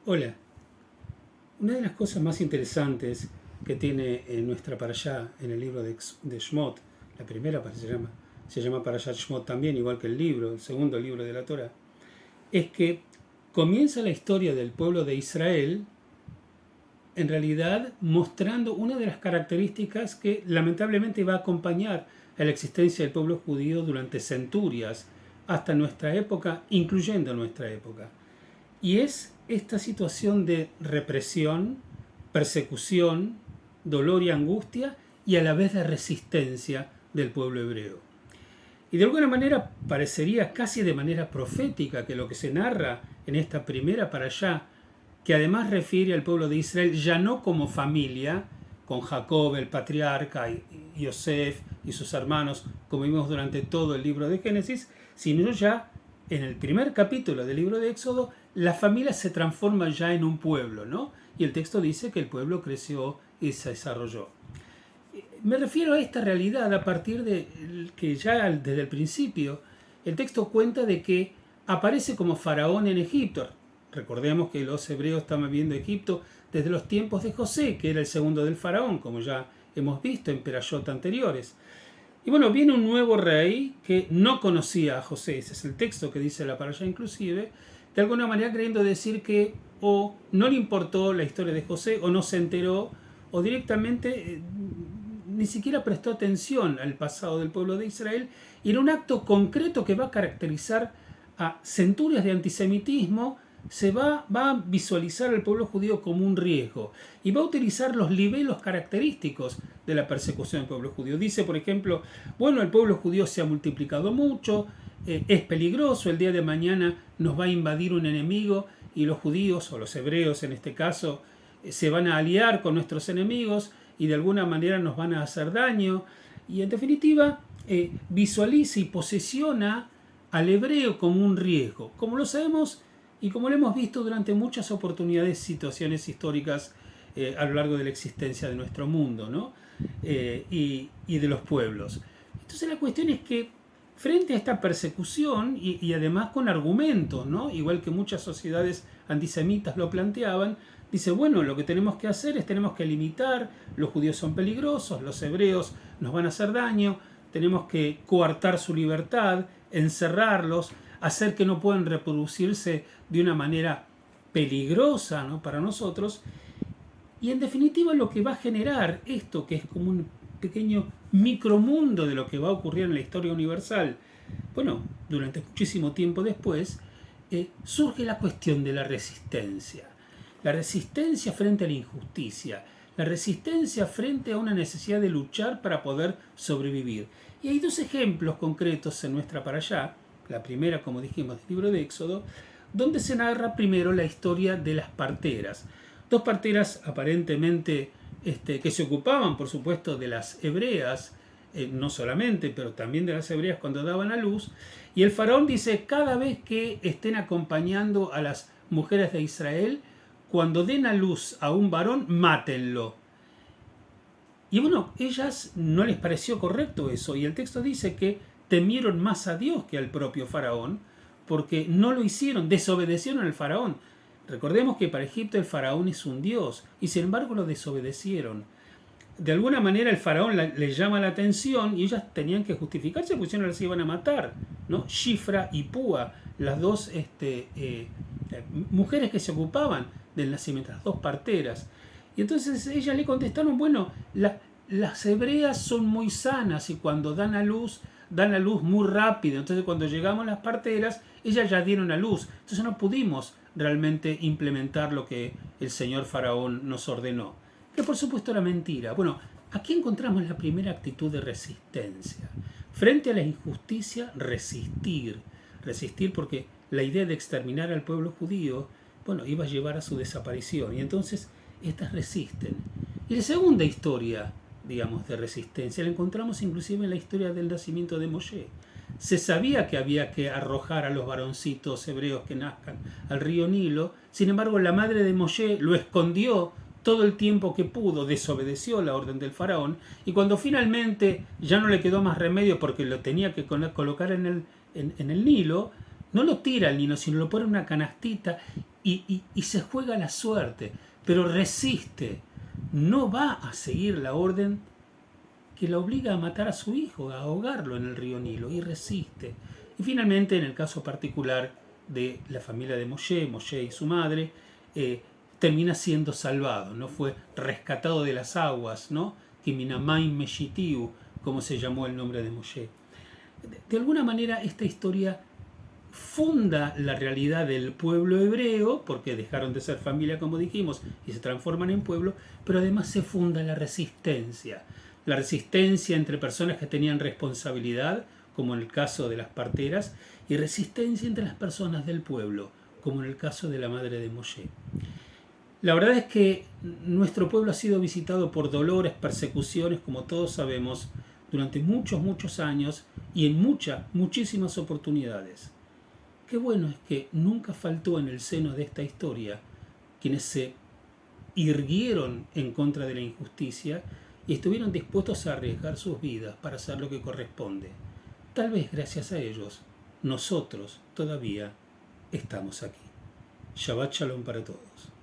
Hola, una de las cosas más interesantes que tiene nuestra parashá en el libro de Shmot, la primera parashá se llama Parashat Shmot también, igual que el libro, el segundo libro de la Torá, es que comienza la historia del pueblo de Israel en realidad mostrando una de las características que lamentablemente va a acompañar a la existencia del pueblo judío durante centurias hasta nuestra época, incluyendo nuestra época. Y es esta situación de represión, persecución, dolor y angustia, y a la vez de resistencia del pueblo hebreo. Y de alguna manera parecería casi de manera profética que lo que se narra en esta primera parashá, que además refiere al pueblo de Israel ya no como familia, con Jacob el patriarca y Yosef y sus hermanos, como vimos durante todo el libro de Génesis, sino ya en el primer capítulo del libro de Éxodo, la familia se transforma ya en un pueblo, ¿no? Y el texto dice que el pueblo creció y se desarrolló. Me refiero a esta realidad a partir de que ya desde el principio el texto cuenta de que aparece como faraón en Egipto. Recordemos que los hebreos estaban viviendo Egipto desde los tiempos de José, que era el segundo del faraón, como ya hemos visto en Perashot anteriores. Y bueno, viene un nuevo rey que no conocía a José, ese es el texto que dice la parashá inclusive, de alguna manera queriendo decir que o no le importó la historia de José, o no se enteró, o directamente ni siquiera prestó atención al pasado del pueblo de Israel, y en un acto concreto que va a caracterizar a centurias de antisemitismo, se va a visualizar al pueblo judío como un riesgo y va a utilizar los libelos característicos de la persecución del pueblo judío. Dice, por ejemplo, bueno, el pueblo judío se ha multiplicado mucho, es peligroso, el día de mañana nos va a invadir un enemigo y los judíos, o los hebreos en este caso, se van a aliar con nuestros enemigos y de alguna manera nos van a hacer daño. Y en definitiva, visualiza y posesiona al hebreo como un riesgo. Como lo sabemos y como lo hemos visto durante muchas oportunidades, situaciones históricas a lo largo de la existencia de nuestro mundo, ¿no? Y de los pueblos. Entonces la cuestión es que frente a esta persecución y además con argumentos, ¿no? Igual que muchas sociedades antisemitas lo planteaban, dice, bueno, lo que tenemos que hacer es tenemos que limitar, los judíos son peligrosos, los hebreos nos van a hacer daño, tenemos que coartar su libertad, encerrarlos, hacer que no puedan reproducirse de una manera peligrosa, ¿no?, para nosotros. Y en definitiva lo que va a generar esto, que es como un pequeño micromundo de lo que va a ocurrir en la historia universal, bueno, durante muchísimo tiempo después, surge la cuestión de la resistencia. La resistencia frente a la injusticia, la resistencia frente a una necesidad de luchar para poder sobrevivir. Y hay dos ejemplos concretos en nuestra parashá. La primera, como dijimos, del libro de Éxodo, donde se narra primero la historia de las parteras. Dos parteras aparentemente que se ocupaban, por supuesto, de las hebreas, no solamente, pero también de las hebreas cuando daban a luz. Y el faraón dice, cada vez que estén acompañando a las mujeres de Israel, cuando den a luz a un varón, mátenlo. Y bueno, ellas no les pareció correcto eso, y el texto dice que temieron más a Dios que al propio faraón, porque no lo hicieron, desobedecieron al faraón. Recordemos que para Egipto el faraón es un dios, y sin embargo lo desobedecieron. De alguna manera el faraón les llama la atención y ellas tenían que justificarse porque si no las iban a matar, ¿no? Shifra y Púa, las dos mujeres que se ocupaban del nacimiento, las dos parteras. Y entonces ellas le contestaron, bueno, las hebreas son muy sanas y cuando dan a luz muy rápido. Entonces cuando llegamos a las parteras, ellas ya dieron a luz. Entonces no pudimos realmente implementar lo que el señor faraón nos ordenó. Que por supuesto era mentira. Bueno, aquí encontramos la primera actitud de resistencia. Frente a la injusticia, resistir. Resistir porque la idea de exterminar al pueblo judío, bueno, iba a llevar a su desaparición. Y entonces estas resisten. Y la segunda historia, digamos, de resistencia, la encontramos inclusive en la historia del nacimiento de Moshe. Se sabía que había que arrojar a los varoncitos hebreos que nazcan al río Nilo, sin embargo la madre de Moshe lo escondió todo el tiempo que pudo, desobedeció la orden del faraón, y cuando finalmente ya no le quedó más remedio porque lo tenía que colocar en el Nilo, no lo tira al niño, sino lo pone en una canastita y se juega la suerte, pero resiste, no va a seguir la orden que la obliga a matar a su hijo, a ahogarlo en el río Nilo, y resiste. Y finalmente, en el caso particular de la familia de Moshe y su madre, termina siendo salvado, ¿no? Fue rescatado de las aguas, ¿no? Kiminamaim Meshitiu, como se llamó el nombre de Moshe. De alguna manera, esta historia funda la realidad del pueblo hebreo, porque dejaron de ser familia, como dijimos, y se transforman en pueblo, pero además se funda la resistencia entre personas que tenían responsabilidad, como en el caso de las parteras, y resistencia entre las personas del pueblo, como en el caso de la madre de Moshe. La verdad es que nuestro pueblo ha sido visitado por dolores, persecuciones, como todos sabemos, durante muchos años y en muchísimas oportunidades. Qué bueno es que nunca faltó en el seno de esta historia quienes se irguieron en contra de la injusticia y estuvieron dispuestos a arriesgar sus vidas para hacer lo que corresponde. Tal vez gracias a ellos, nosotros todavía estamos aquí. Shabbat Shalom para todos.